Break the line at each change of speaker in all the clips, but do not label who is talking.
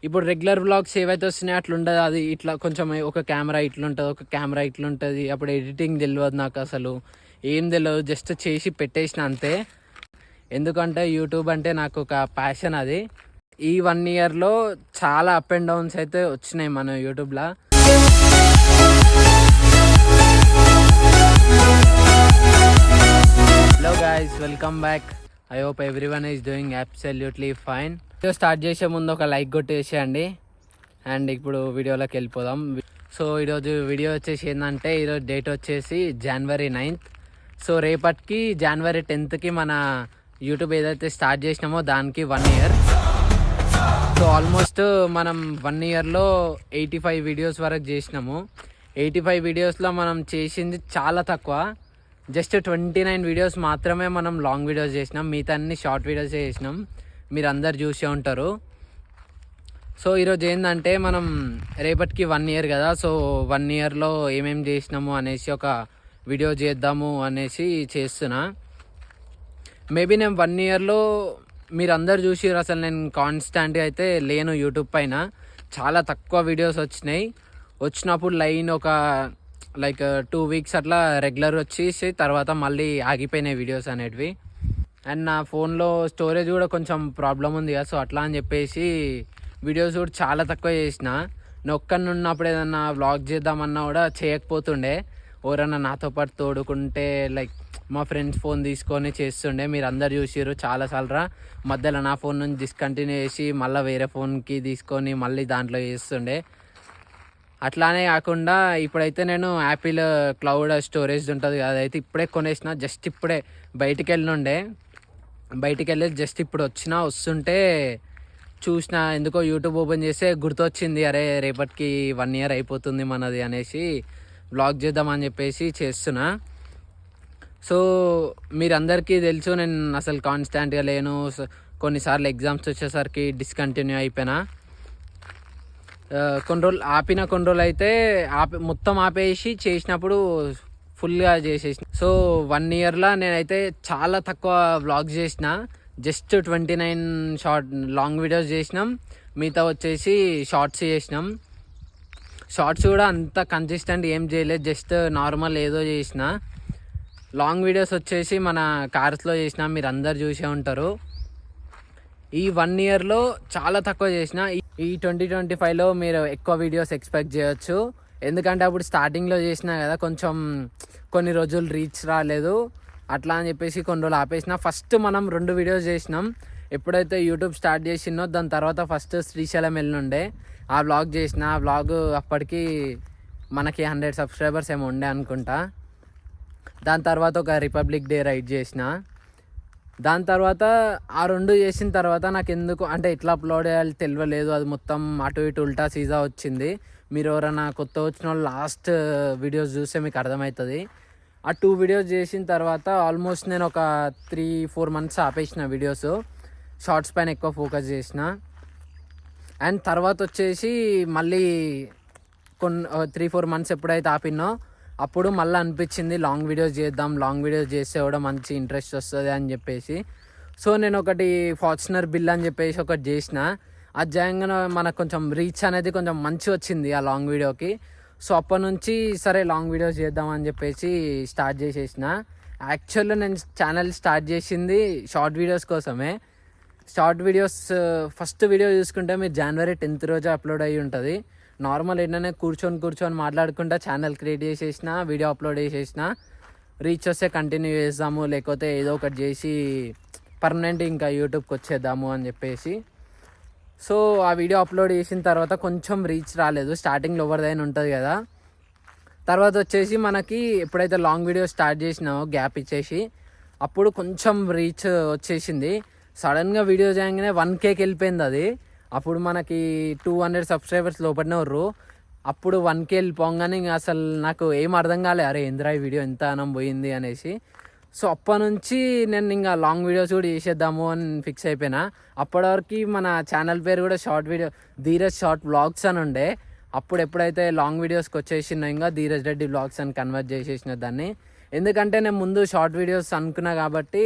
ఇప్పుడు regular vlogs ఏవైతే వస్తున్నాయో అట్లా ఉండదు. అది ఇట్లా కొంచెం ఒక కెమెరా ఇట్లుంటుంది, ఒక కెమెరా ఇట్లుంటుంది. అప్పుడు ఎడిటింగ్ తెలియదు నాకు, అసలు ఏం తెలియదు. జస్ట్ చేసి పెట్టేసిన అంతే. ఎందుకంటే యూట్యూబ్ అంటే నాకు ఒక ప్యాషన్. అది ఈ 1 ఇయర్లో చాలా అప్ అండ్ డౌన్స్ అయితే వచ్చినాయి మన యూట్యూబ్లో. Hello guys, welcome back. I hope everyone is doing absolutely fine. Video start చేసే ముందు ఒక లైక్ కొట్టేసేయండి. అండ్ ఇప్పుడు వీడియోలోకి వెళ్ళిపోదాం. సో ఈరోజు వీడియో వచ్చేసి ఏంటంటే, ఈరోజు డేట్ వచ్చేసి January 9th. సో రేపటికి January 10th మన యూట్యూబ్ ఏదైతే స్టార్ట్ చేసినామో దానికి 1 ఇయర్. సో ఆల్మోస్ట్ మనం 1 ఇయర్లో 85 వీడియోస్ వరకు చేసినాము. 85 వీడియోస్లో మనం చేసింది చాలా తక్కువ. జస్ట్ 29 వీడియోస్ మాత్రమే మనం లాంగ్ వీడియోస్ చేసినాం. మిగతా అన్ని షార్ట్ వీడియోస్ చేసినాం. మీరు అందరు చూసే ఉంటారు. సో ఈరోజు ఏంటంటే, మనం రేపటికి 1 ఇయర్ కదా. సో 1 ఇయర్లో ఏమేమి చేసినాము అనేసి ఒక వీడియో చేద్దాము అనేసి చేస్తున్నా. మేబీ నేను 1 ఇయర్లో మీరు అందరు చూసిర్రు. అసలు నేను కాన్స్టాంట్గా అయితే లేను యూట్యూబ్ పైన. చాలా తక్కువ వీడియోస్ వచ్చినప్పుడు లైక్ 2 వీక్స్ అట్లా రెగ్యులర్ వచ్చేసి తర్వాత మళ్ళీ ఆగిపోయినాయి వీడియోస్ అనేటివి. అండ్ నా ఫోన్లో స్టోరేజ్ కూడా కొంచెం ప్రాబ్లం ఉంది కదా. సో అట్లా అని చెప్పేసి వీడియోస్ కూడా చాలా తక్కువ చేసిన. నేను ఒక్కడిని ఉన్నప్పుడు ఏదన్నా వ్లాగ్ చేద్దామన్నా కూడా చేయకపోతుండే. ఎవరన్నా నాతో పాటు తోడుకుంటే లైక్ మా ఫ్రెండ్స్ ఫోన్ తీసుకొని చేస్తుండే. మీరు అందరు చూసిర్రు చాలాసార్లు. మధ్యలో నా ఫోన్ నుంచి డిస్కంటిన్యూ చేసి మళ్ళీ వేరే ఫోన్కి తీసుకొని మళ్ళీ దాంట్లో చేస్తుండే. అట్లానే కాకుండా ఇప్పుడైతే నేను యాపిల్ క్లౌడ్ స్టోరేజ్ ఉంటుంది కదా, అదైతే ఇప్పుడే కొనేసిన. జస్ట్ ఇప్పుడే బయటికి వెళ్ళి జస్ట్ ఇప్పుడు వస్తుంటే చూసిన. ఎందుకో యూట్యూబ్ ఓపెన్ చేస్తే గుర్తొచ్చింది, అరే రేపటికి 1 ఇయర్ అయిపోతుంది మనది అనేసి వ్లాగ్ చేద్దామని చెప్పేసి చేస్తున్నా. సో మీరందరికీ తెలుసు నేను అసలు కాన్స్టాంట్గా లేను. కొన్నిసార్లు ఎగ్జామ్స్ వచ్చేసరికి డిస్కంటిన్యూ అయిపోయినా. కొన్ని రోజులు అయితే మొత్తం ఆపేసి చేసినప్పుడు ఫుల్గా చేసేసిన. సో 1 ఇయర్లో నేనైతే చాలా తక్కువ వ్లాగ్స్ చేసిన. జస్ట్ 29 లాంగ్ వీడియోస్ చేసినాం. మిగతా వచ్చేసి షార్ట్స్ చేసినాం. షార్ట్స్ కూడా అంత కన్సిస్టెంట్ ఏం చేయలేదు, జస్ట్ నార్మల్ ఏదో చేసిన. లాంగ్ వీడియోస్ వచ్చేసి మన కార్స్లో చేసినాం, మీరు అందరు చూసే ఉంటారు. ఈ 1 ఇయర్లో చాలా తక్కువ చేసిన. ఈ 2025లో మీరు ఎక్కువ వీడియోస్ ఎక్స్పెక్ట్ చేయొచ్చు. ఎందుకంటే అప్పుడు స్టార్టింగ్లో చేసినా కదా, కొన్ని రోజులు రీచ్ రాలేదు. అట్లా అని చెప్పేసి కొన్ని రోజులు ఆపేసిన. ఫస్ట్ మనం 2 వీడియోస్ చేసినాం. ఎప్పుడైతే యూట్యూబ్ స్టార్ట్ చేసినో దాని తర్వాత ఫస్ట్ శ్రీశైలం వెళ్ళుండే ఆ వ్లాగ్ చేసిన. ఆ వ్లాగ్ అప్పటికి మనకి 100 సబ్స్క్రైబర్స్ ఏమో ఉండే అనుకుంటా. దాని తర్వాత ఒక రిపబ్లిక్ డే రైడ్ చేసిన. దాని తర్వాత ఆ 2 చేసిన తర్వాత నాకు ఎందుకు అంటే ఎట్లా అప్లోడ్ చేయాలి తెలియలేదు. అది మొత్తం అటు ఇటు ఉల్టా సీజా వచ్చింది. మీరు ఎవరైనా కొత్త వచ్చిన వాళ్ళు లాస్ట్ వీడియోస్ చూస్తే మీకు అర్థమవుతుంది. ఆ 2 వీడియోస్ చేసిన తర్వాత ఆల్మోస్ట్ నేను ఒక 3-4 మంత్స్ ఆపేసిన వీడియోస్. షార్ట్స్ పైన ఎక్కువ ఫోకస్ చేసిన. అండ్ తర్వాత వచ్చేసి మళ్ళీ 3-4 మంత్స్ ఎప్పుడైతే ఆపినో అప్పుడు మళ్ళీ అనిపించింది లాంగ్ వీడియోస్ చేద్దాం, లాంగ్ వీడియోస్ చేస్తే కూడా మంచి ఇంట్రెస్ట్ వస్తుంది అని చెప్పేసి. సో నేను ఒకటి ఫార్చునర్ బిల్ అని చెప్పేసి ఒకటి చేసిన. అది చేయగానే మనకు కొంచెం రీచ్ అనేది కొంచెం మంచి వచ్చింది ఆ లాంగ్ వీడియోకి. సో అప్పటి నుంచి సరే లాంగ్ వీడియోస్ చేద్దామని చెప్పేసి స్టార్ట్ చేసేసిన. యాక్చువల్గా నేను ఛానల్ స్టార్ట్ చేసింది షార్ట్ వీడియోస్ కోసమే. షార్ట్ వీడియోస్ ఫస్ట్ వీడియో చూసుకుంటే మీరు January 10th రోజు అప్లోడ్ అయ్యి ఉంటుంది. నార్మల్ ఏంటనే కూర్చొని మాట్లాడుకుంటా ఛానల్ క్రియేట్ చేసేసిన, వీడియో అప్లోడ్ చేసేసిన. రీచ్ వస్తే కంటిన్యూ చేద్దాము, లేకపోతే ఏదో ఒకటి చేసి పర్మనెంట్ ఇంకా యూట్యూబ్కి వచ్చేద్దాము అని చెప్పేసి. సో ఆ వీడియో అప్లోడ్ చేసిన తర్వాత కొంచెం రీచ్ రాలేదు. స్టార్టింగ్లో ఎవరిదైనా ఉంటుంది కదా. తర్వాత వచ్చేసి మనకి ఎప్పుడైతే లాంగ్ వీడియో స్టార్ట్ చేసినామో గ్యాప్ ఇచ్చేసి అప్పుడు కొంచెం రీచ్ వచ్చేసింది. సడన్గా వీడియో చేయగానే 1Kకి వెళ్ళిపోయింది అది. అప్పుడు మనకి 200 సబ్స్క్రైబర్స్ లోపలనే ఉర్రు. అప్పుడు 1K వెళ్ళిపోగానే ఇంకా అసలు నాకు ఏం అర్థం కాలే, అరే ఏంద్రా ఈ వీడియో ఎంత అనం పోయింది అనేసి. సో అప్పటి నుంచి నేను ఇంకా లాంగ్ వీడియోస్ కూడా చేసేద్దాము అని ఫిక్స్ అయిపోయినా. అప్పటివరకు మన ఛానల్ పేరు కూడా short video Dheeraj short vlogs అని ఉండే. అప్పుడు ఎప్పుడైతే లాంగ్ వీడియోస్కి వచ్చేసినా ఇంకా ధీరజ్ రెడ్డి వ్లాగ్స్ అని కన్వర్ట్ చేసేసిన దాన్ని. ఎందుకంటే నేను ముందు షార్ట్ వీడియోస్ అనుకున్నా కాబట్టి.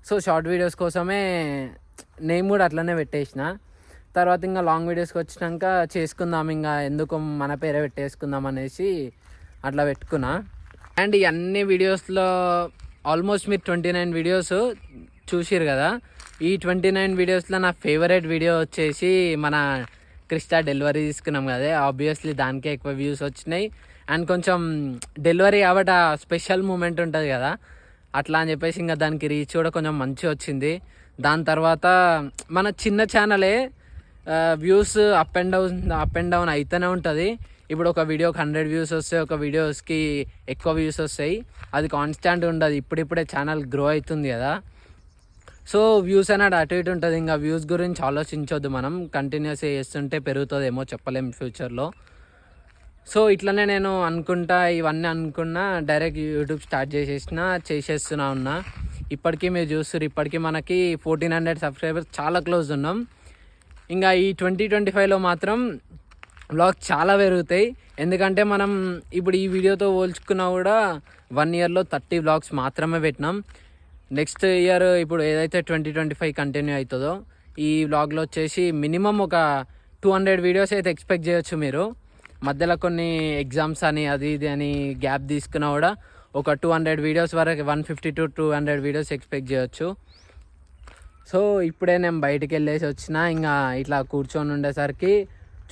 సో షార్ట్ వీడియోస్ కోసమే నేమ్ కూడా అట్లనే పెట్టేసిన. తర్వాత ఇంకా లాంగ్ వీడియోస్కి వచ్చినాక చేసుకుందాం, ఇంకా ఎందుకు మన పేరే పెట్టేసుకుందాం అనేసి అట్లా పెట్టుకున్నా. అండ్ ఈ అన్ని వీడియోస్లో ఆల్మోస్ట్ మీరు 29 వీడియోస్ చూసిరు కదా. ఈ 29 వీడియోస్లో నా ఫేవరెట్ వీడియో వచ్చేసి మన క్రిస్టా డెలివరీ తీసుకున్నాం కదా. ఆబ్వియస్లీ దానికే ఎక్కువ వ్యూస్ వచ్చినాయి. అండ్ కొంచెం డెలివరీ కాబట్టి ఆ స్పెషల్ మూమెంట్ ఉంటుంది కదా, అట్లా అని చెప్పేసి ఇంకా దానికి రీచ్ కూడా కొంచెం మంచిగా వచ్చింది. దాని తర్వాత మన చిన్న ఛానలే వ్యూస్ అప్ అండ్ డౌన్ అయితేనే ఉంటుంది. ఇప్పుడు ఒక వీడియోకి 100 వ్యూస్ వస్తాయి, ఒక వీడియోస్కి ఎక్కువ వ్యూస్ వస్తాయి. అది కాన్స్టాంట్ ఉండదు, ఇప్పుడిప్పుడే ఛానల్ గ్రో అవుతుంది కదా. సో వ్యూస్ అనేది అటు ఇటు ఉంటుంది. ఇంకా వ్యూస్ గురించి ఆలోచించొద్దు, మనం కంటిన్యూస్గా చేస్తుంటే పెరుగుతుందేమో చెప్పలేము ఫ్యూచర్లో. సో ఇట్లనే నేను ఇవన్నీ అనుకున్నా డైరెక్ట్ యూట్యూబ్ స్టార్ట్ చేసేస్తున్నా ఉన్నా. ఇప్పటికీ మీరు చూస్తారు, ఇప్పటికీ మనకి 1400 సబ్స్క్రైబర్స్, చాలా క్లోజ్ ఉన్నాం. ఇంకా ఈ 2025లో మాత్రం వ్లాగ్స్ చాలా పెరుగుతాయి. ఎందుకంటే మనం ఇప్పుడు ఈ వీడియోతో పోల్చుకున్నా కూడా 1 ఇయర్లో 30 వ్లాగ్స్ మాత్రమే పెట్టినాం. నెక్స్ట్ ఇయర్ ఇప్పుడు ఏదైతే 2025 కంటిన్యూ అవుతుందో ఈ వ్లాగ్లో వచ్చేసి మినిమం ఒక 200 వీడియోస్ అయితే ఎక్స్పెక్ట్ చేయొచ్చు మీరు. మధ్యలో కొన్ని ఎగ్జామ్స్ అని అది ఇది అని గ్యాప్ తీసుకున్నా కూడా ఒక 200 వీడియోస్ వరకు 150 to 200 వీడియోస్ ఎక్స్పెక్ట్ చేయొచ్చు. సో ఇప్పుడే నేను బయటికి వెళ్ళేసి వచ్చిన, ఇంకా ఇట్లా కూర్చొని ఉండేసరికి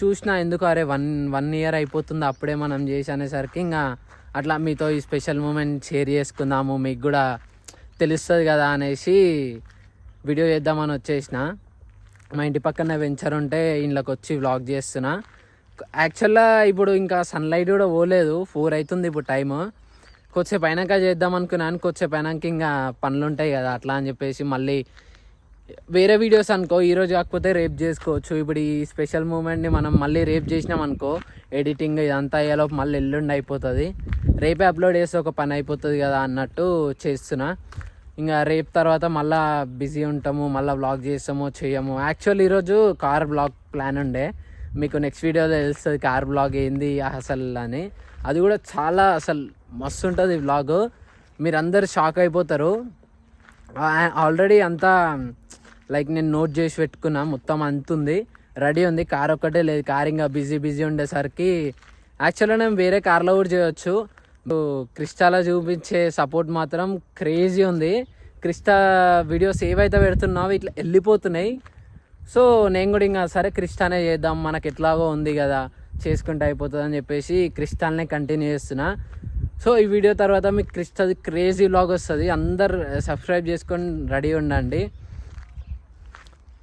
చూసిన ఎందుకు అరే వన్ ఇయర్ అయిపోతుంది అప్పుడే మనం చేసి అనేసరికి ఇంకా అట్లా మీతో ఈ స్పెషల్ మూమెంట్ షేర్ చేసుకుందాము, మీకు కూడా తెలుస్తుంది కదా అనేసి వీడియో చేద్దామని వచ్చేసిన. మా ఇంటి పక్కన వెంచర్ ఉంటే ఇంట్లోకి వచ్చి వ్లాగ్ చేస్తున్నా. యాక్చువల్గా ఇప్పుడు ఇంకా సన్లైట్ కూడా పోలేదు, 4 అవుతుంది ఇప్పుడు టైము. కొద్దిసేపు అయినాక చేద్దాం అనుకున్నాను, కొద్దిసేపు అయినాక ఇంకా పనులు ఉంటాయి కదా అట్లా అని చెప్పేసి మళ్ళీ వేరే వీడియోస్ అనుకో ఈరోజు కాకపోతే రేపు చేసుకోవచ్చు. ఇప్పుడు ఈ స్పెషల్ మూమెంట్ని మనం మళ్ళీ రేపు చేసినాం అనుకో, ఎడిటింగ్ ఇదంతా అయ్యేలోపు మళ్ళీ ఎల్లుండి అయిపోతుంది. రేపే అప్లోడ్ చేస్తే ఒక పని అయిపోతుంది కదా అన్నట్టు చేస్తున్నా. ఇంకా రేపు తర్వాత మళ్ళీ బిజీ ఉంటాము, మళ్ళీ వ్లాగ్ చేస్తామో చేయము. యాక్చువల్ ఈరోజు కార్ బ్లాగ్ ప్లాన్ ఉండే, మీకు నెక్స్ట్ వీడియోలో తెలుస్తుంది కార్ బ్లాగ్ ఏంది అసలు అని. అది కూడా చాలా అసలు మస్తు ఉంటుంది వ్లాగ్, మీరు అందరు షాక్ అయిపోతారు. ఆల్రెడీ అంతా లైక్ నేను నోట్ చేసి పెట్టుకున్నా, మొత్తం అంతుంది రెడీ ఉంది. కార్ ఒక్కటే లేదు, కార్ ఇంకా బిజీ ఉండేసరికి యాక్చువల్గా నేను వేరే కార్లో కూడా చేయొచ్చు. క్రిస్టాలో చూపించే సపోర్ట్ మాత్రం క్రేజీ ఉంది. క్రిస్టా వీడియోస్ ఏవైతే పెడుతున్నావో ఇట్లా వెళ్ళిపోతున్నాయి. సో నేను కూడా ఇంకా సరే క్రిస్టానే చేద్దాం, మనకి ఎట్లాగో ఉంది కదా చేసుకుంటే అయిపోతుంది అని చెప్పేసి క్రిస్టాల్నే కంటిన్యూ చేస్తున్నా. సో ఈ వీడియో తర్వాత మీకు క్రిస్టాది క్రేజీ వ్లాగ్ వస్తుంది, అందరు సబ్స్క్రైబ్ చేసుకొని రెడీ ఉండండి.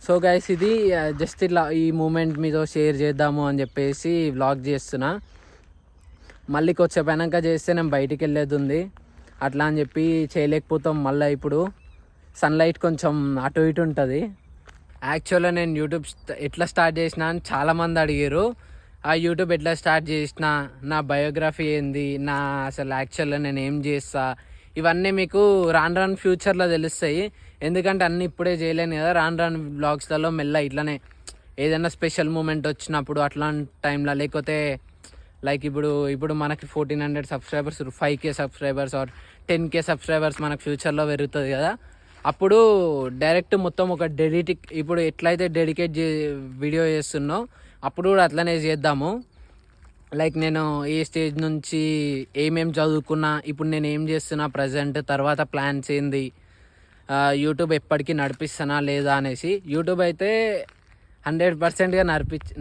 సో గైస్ ఇది జస్ట్ ఇట్లా ఈ మూమెంట్ మీతో షేర్ చేద్దాము అని చెప్పేసి వ్లాగ్ చేస్తున్నా. మళ్ళీ కొద్దిసేపు అయినాక చేస్తే నేను బయటికి వెళ్ళేది ఉంది, అట్లా అని చెప్పి చేయలేకపోతాం. మళ్ళీ ఇప్పుడు సన్లైట్ కొంచెం అటు ఇటు ఉంటుంది. యాక్చువల్గా నేను యూట్యూబ్ ఎట్లా స్టార్ట్ చేసినా అని చాలామంది అడిగారు. ఆ యూట్యూబ్ ఎట్లా స్టార్ట్ చేసిన, నా బయోగ్రఫీ ఏంది, నా అసలు యాక్చువల్గా నేను ఏం చేస్తా, ఇవన్నీ మీకు రాను ఫ్యూచర్లో తెలుస్తాయి. ఎందుకంటే అన్నీ ఇప్పుడే చేయలేను కదా, రాను వ్లాగ్స్లలో మెల్ల ఇట్లానే ఏదైనా స్పెషల్ మూమెంట్ వచ్చినప్పుడు అట్లాంటి టైంలో, లేకపోతే లైక్ ఇప్పుడు మనకి 1400 subscribers, 5K subscribers are 10K subscribers మనకు ఫ్యూచర్లో పెరుగుతుంది కదా, అప్పుడు డైరెక్ట్ మొత్తం ఒక ఇప్పుడు ఎట్లయితే డెడికేట్ వీడియో చేస్తున్నో అప్పుడు కూడా అట్లనే చేద్దాము. లైక్ నేను ఏ స్టేజ్ నుంచి ఏమేమి చదువుకున్నా, ఇప్పుడు నేను ఏం చేస్తున్నా ప్రజెంట్, తర్వాత ప్లాన్స్ ఏంది, యూట్యూబ్ ఎప్పటికీ నడిపిస్తానా లేదా అనేసి. యూట్యూబ్ అయితే 100%గా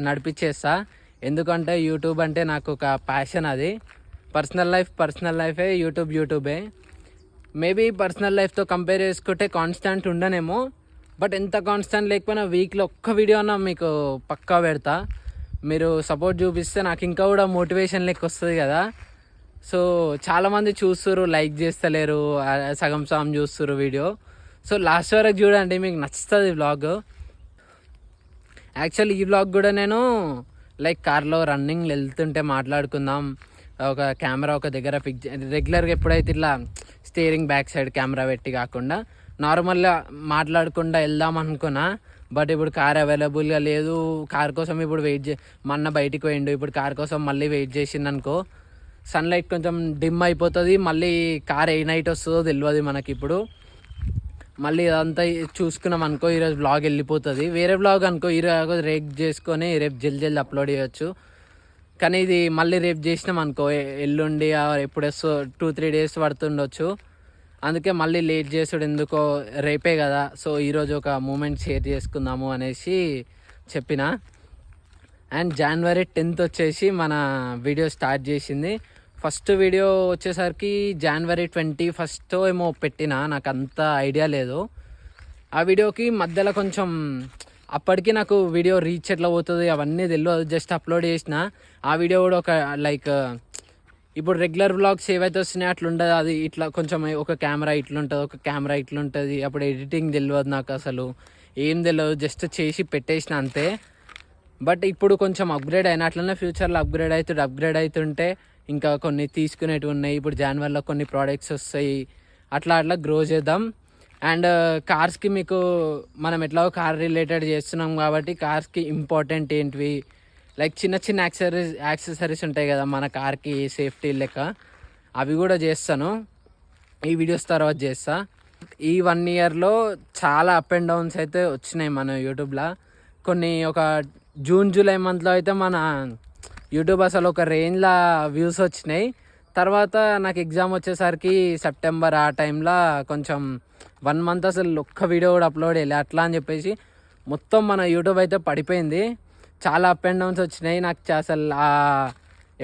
నడిపించేస్తా. ఎందుకంటే యూట్యూబ్ అంటే నాకు ఒక ప్యాషన్. అది పర్సనల్ లైఫే, యూట్యూబే. మేబీ పర్సనల్ లైఫ్తో కంపేర్ చేసుకుంటే కాన్స్టాంట్ ఉండనేమో, బట్ ఎంత కాన్స్టాంట్ లేకపోయినా వీక్లో ఒక్క వీడియో అన్నా మీకు పక్కా పెడతా. మీరు సపోర్ట్ చూపిస్తే నాకు ఇంకా కూడా మోటివేషన్ లెక్క వస్తుంది కదా. సో చాలామంది చూస్తున్నారు, లైక్ చేస్తలేరు, సగం చూస్తున్నారు వీడియో. సో లాస్ట్ వరకు చూడండి, మీకు నచ్చుతుంది వ్లాగ్. యాక్చువల్లీ ఈ వ్లాగ్ కూడా నేను లైక్ కార్లో రన్నింగ్ వెళ్తుంటే మాట్లాడుకుందాం, ఒక కెమెరా ఒక దగ్గర ఫిక్స్, రెగ్యులర్గా ఎప్పుడైతే ఇట్లా స్టీరింగ్ బ్యాక్ సైడ్ కెమెరా పెట్టి కాకుండా నార్మల్గా మాట్లాడకుండా వెళ్దాం అనుకున్నా. బట్ ఇప్పుడు కార్ అవైలబుల్గా లేదు, కార్ కోసం ఇప్పుడు మొన్న బయటికి పోయిండు, ఇప్పుడు కార్ కోసం మళ్ళీ వెయిట్ చేసింది అనుకో, సన్లైట్ కొంచెం డిమ్ అయిపోతుంది, మళ్ళీ కార్ ఏ నైట్ వస్తుందో తెలియదు మనకి. ఇప్పుడు మళ్ళీ ఇదంతా చూసుకున్నాం అనుకో ఈరోజు బ్లాగ్ వెళ్ళిపోతుంది. వేరే బ్లాగ్ అనుకో ఈరోజు రేపు చేసుకొని రేపు జల్ది అప్లోడ్ చేయొచ్చు. కానీ ఇది మళ్ళీ రేపు చేసినాం అనుకో ఎల్లుండి ఎప్పుడో 2-3 డేస్ పడుతుండొచ్చు. అందుకే మళ్ళీ లేట్ చేసుడు ఎందుకో, రేపే కదా. సో ఈరోజు ఒక మూమెంట్ షేర్ చేసుకుందాము అనేసి చెప్పిన. అండ్ January 10th వచ్చేసి మన వీడియో స్టార్ట్ చేసింది. ఫస్ట్ వీడియో వచ్చేసరికి January 21st ఏమో పెట్టిన, నాకు అంత ఐడియా లేదు. ఆ వీడియోకి మధ్యలో కొంచెం అప్పటికి నాకు వీడియో రీచ్ ఎట్లా పోతుంది అవన్నీ తెలియదు. జస్ట్ అప్లోడ్ చేసిన. ఆ వీడియో కూడా ఒక లైక్ ఇప్పుడు రెగ్యులర్ వ్లాగ్స్ ఏవైతే వస్తున్నాయో అట్లా ఉండదు. అది ఇట్లా కొంచెం ఒక కెమెరా ఇట్లుంటుంది, ఒక కెమెరా ఇట్లుంటుంది. అప్పుడు ఎడిటింగ్ తెలియదు నాకు, అసలు ఏం తెలియదు. జస్ట్ చేసి పెట్టేసిన అంతే. బట్ ఇప్పుడు కొంచెం అప్గ్రేడ్ అయినా, అట్లనే ఫ్యూచర్లో అప్గ్రేడ్ అవుతుంటే ఇంకా కొన్ని తీసుకునేటివి ఉన్నాయి. ఇప్పుడు Januaryలో కొన్ని ప్రోడక్ట్స్ వస్తాయి, అట్లా గ్రో చేద్దాం. అండ్ కార్స్కి మీకు మనం ఎట్లా కార్ రిలేటెడ్ చేస్తున్నాం కాబట్టి కార్స్కి ఇంపార్టెంట్ ఏంటివి లైక్ చిన్న చిన్న యాక్సెసరీస్ ఉంటాయి కదా మన కార్కి సేఫ్టీ లెక్క, అవి కూడా చేస్తాను. ఈ వీడియోస్ తర్వాత చేస్తా. ఈ 1 yearలో చాలా అప్ అండ్ డౌన్స్ అయితే వచ్చినాయి మన యూట్యూబ్లో. కొన్ని ఒక జూన్ జూలై మంత్లో అయితే మన యూట్యూబ్ అసలు ఒక రేంజ్లో వ్యూస్ వచ్చినాయి. తర్వాత నాకు ఎగ్జామ్ వచ్చేసరికి సెప్టెంబర్ ఆ టైంలో కొంచెం 1 month అసలు ఒక్క వీడియో కూడా అప్లోడ్ చేయలే. అట్లా అని చెప్పేసి మొత్తం మన యూట్యూబ్ అయితే పడిపోయింది. చాలా అప్ అండ్ డౌన్స్ వచ్చినాయి. నాకు అసలు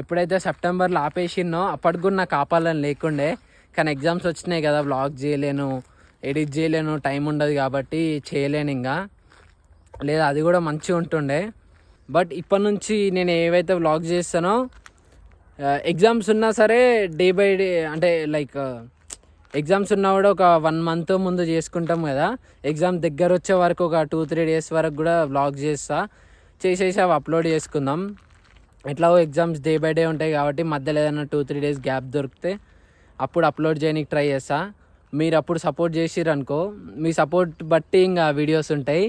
ఎప్పుడైతే సెప్టెంబర్లో ఆపేసినో అప్పటికి కూడా నాకు ఆపాలని లేకుండే. కానీ ఎగ్జామ్స్ వచ్చినాయి కదా, వ్లాగ్ చేయలేను, ఎడిట్ చేయలేను, టైం ఉండదు కాబట్టి చేయలేను ఇంకా. లేదా అది కూడా మంచిగా ఉంటుండే. బట్ ఇప్పటి నుంచి నేను ఏవైతే వ్లాగ్ చేస్తానో ఎగ్జామ్స్ ఉన్నా సరే డే బై డే, అంటే లైక్ ఎగ్జామ్స్ ఉన్నా కూడా ఒక 1 month ముందు చేసుకుంటాం కదా. ఎగ్జామ్ దగ్గర వచ్చే వరకు ఒక 2-3 days వరకు కూడా వ్లాగ్ చేసేసి అవి అప్లోడ్ చేసుకుందాం. ఎట్లాగో ఎగ్జామ్స్ డే బై డే ఉంటాయి కాబట్టి మధ్యలో ఏదైనా 2-3 days గ్యాప్ దొరికితే అప్పుడు అప్లోడ్ చేయడానికి ట్రై చేస్తా. మీరు అప్పుడు సపోర్ట్ చేసిర్రు అనుకో, మీ సపోర్ట్ బట్టి ఇంకా వీడియోస్ ఉంటాయి.